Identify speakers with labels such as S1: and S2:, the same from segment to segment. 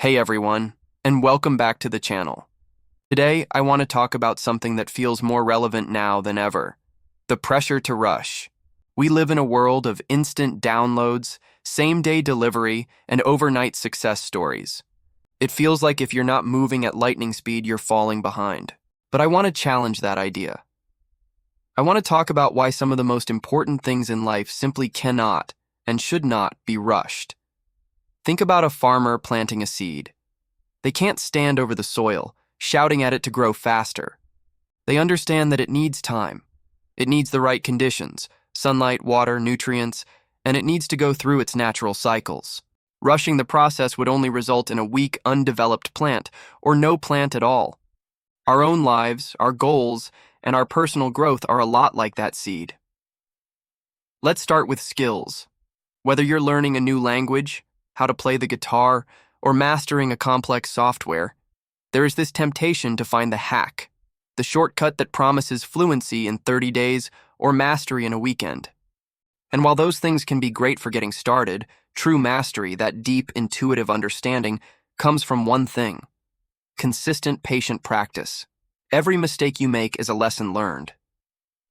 S1: Hey everyone, and welcome back to the channel. Today, I want to talk about something that feels more relevant now than ever: the pressure to rush. We live in a world of instant downloads, same-day delivery, and overnight success stories. It feels like if you're not moving at lightning speed, you're falling behind. But I want to challenge that idea. I want to talk about why some of the most important things in life simply cannot and should not be rushed. Think about a farmer planting a seed. They can't stand over the soil, shouting at it to grow faster. They understand that it needs time. It needs the right conditions: sunlight, water, nutrients, and it needs to go through its natural cycles. Rushing the process would only result in a weak, undeveloped plant, or no plant at all. Our own lives, our goals, and our personal growth are a lot like that seed. Let's start with skills. Whether you're learning a new language, how to play the guitar, or mastering a complex software, there is this temptation to find the hack, the shortcut that promises fluency in 30 days or mastery in a weekend. And while those things can be great for getting started, true mastery, that deep, intuitive understanding, comes from one thing: consistent, patient practice. Every mistake you make is a lesson learned.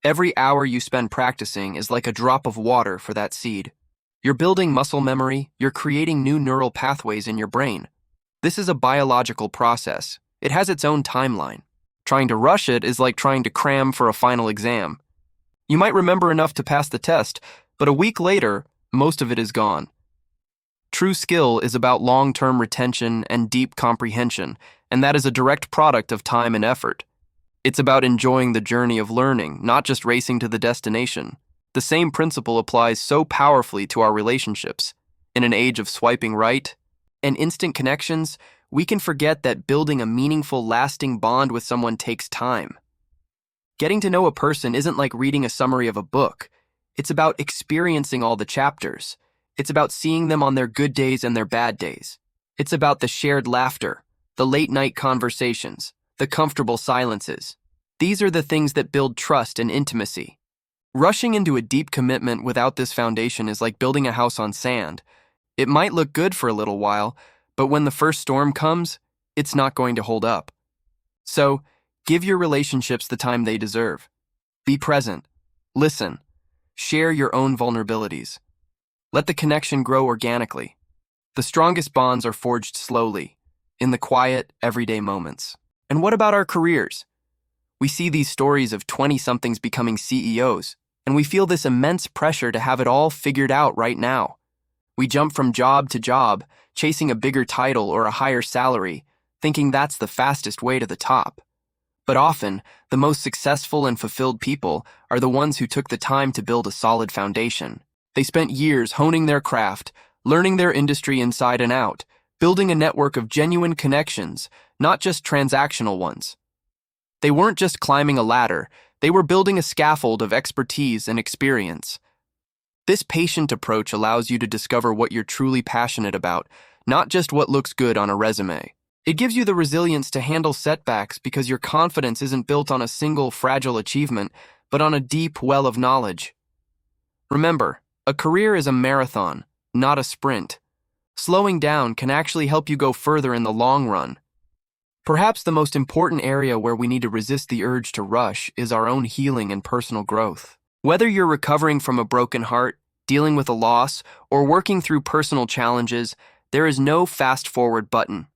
S1: Every hour you spend practicing is like a drop of water for that seed. You're building muscle memory, you're creating new neural pathways in your brain. This is a biological process. It has its own timeline. Trying to rush it is like trying to cram for a final exam. You might remember enough to pass the test, but a week later, most of it is gone. True skill is about long-term retention and deep comprehension, and that is a direct product of time and effort. It's about enjoying the journey of learning, not just racing to the destination. The same principle applies so powerfully to our relationships. In an age of swiping right and instant connections, we can forget that building a meaningful, lasting bond with someone takes time. Getting to know a person isn't like reading a summary of a book. It's about experiencing all the chapters. It's about seeing them on their good days and their bad days. It's about the shared laughter, the late-night conversations, the comfortable silences. These are the things that build trust and intimacy. Rushing into a deep commitment without this foundation is like building a house on sand. It might look good for a little while, but when the first storm comes, it's not going to hold up. So, give your relationships the time they deserve. Be present. Listen. Share your own vulnerabilities. Let the connection grow organically. The strongest bonds are forged slowly, in the quiet, everyday moments. And what about our careers? We see these stories of 20-somethings becoming CEOs, and we feel this immense pressure to have it all figured out right now. We jump from job to job, chasing a bigger title or a higher salary, thinking that's the fastest way to the top. But often, the most successful and fulfilled people are the ones who took the time to build a solid foundation. They spent years honing their craft, learning their industry inside and out, building a network of genuine connections, not just transactional ones. They weren't just climbing a ladder, they were building a scaffold of expertise and experience. This patient approach allows you to discover what you're truly passionate about, not just what looks good on a resume. It gives you the resilience to handle setbacks because your confidence isn't built on a single fragile achievement, but on a deep well of knowledge. Remember, a career is a marathon, not a sprint. Slowing down can actually help you go further in the long run. Perhaps the most important area where we need to resist the urge to rush is our own healing and personal growth. Whether you're recovering from a broken heart, dealing with a loss, or working through personal challenges, there is no fast-forward button.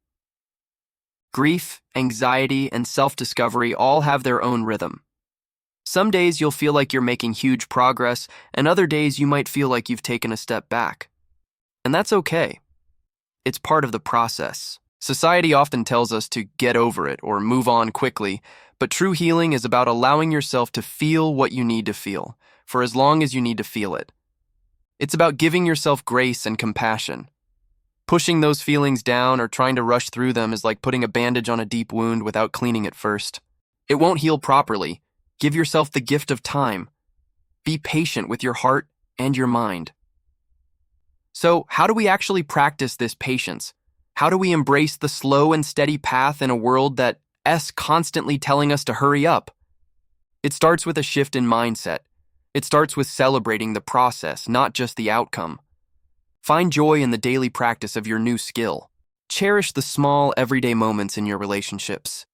S1: Grief, anxiety, and self-discovery all have their own rhythm. Some days you'll feel like you're making huge progress, and other days you might feel like you've taken a step back. And that's okay. It's part of the process. Society often tells us to get over it or move on quickly, but true healing is about allowing yourself to feel what you need to feel, for as long as you need to feel it. It's about giving yourself grace and compassion. Pushing those feelings down or trying to rush through them is like putting a bandage on a deep wound without cleaning it first. It won't heal properly. Give yourself the gift of time. Be patient with your heart and your mind. So, how do we actually practice this patience? How do we embrace the slow and steady path in a world that's constantly telling us to hurry up? It starts with a shift in mindset. It starts with celebrating the process, not just the outcome. Find joy in the daily practice of your new skill. Cherish the small, everyday moments in your relationships.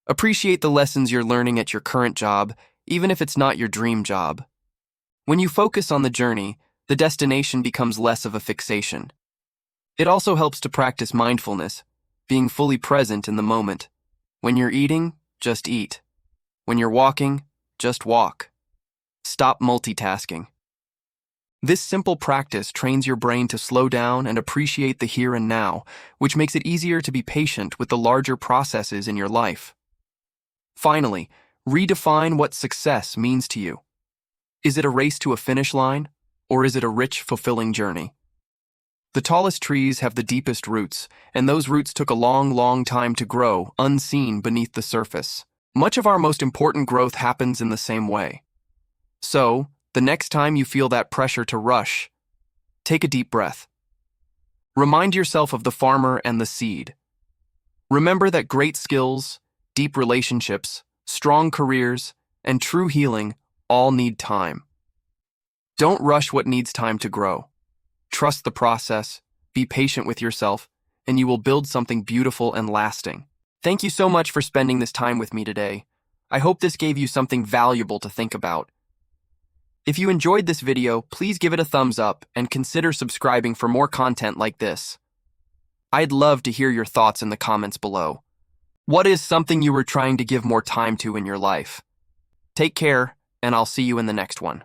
S1: Appreciate the lessons you're learning at your current job, even if it's not your dream job. When you focus on the journey, the destination becomes less of a fixation. It also helps to practice mindfulness, being fully present in the moment. When you're eating, just eat. When you're walking, just walk. Stop multitasking. This simple practice trains your brain to slow down and appreciate the here and now, which makes it easier to be patient with the larger processes in your life. Finally, redefine what success means to you. Is it a race to a finish line, or is it a rich, fulfilling journey? The tallest trees have the deepest roots, and those roots took a long, long time to grow, unseen beneath the surface. Much of our most important growth happens in the same way. So, the next time you feel that pressure to rush, take a deep breath. Remind yourself of the farmer and the seed. Remember that great skills, deep relationships, strong careers, and true healing all need time. Don't rush what needs time to grow. Trust the process, be patient with yourself, and you will build something beautiful and lasting. Thank you so much for spending this time with me today. I hope this gave you something valuable to think about. If you enjoyed this video, please give it a thumbs up and consider subscribing for more content like this. I'd love to hear your thoughts in the comments below. What is something you were trying to give more time to in your life? Take care, and I'll see you in the next one.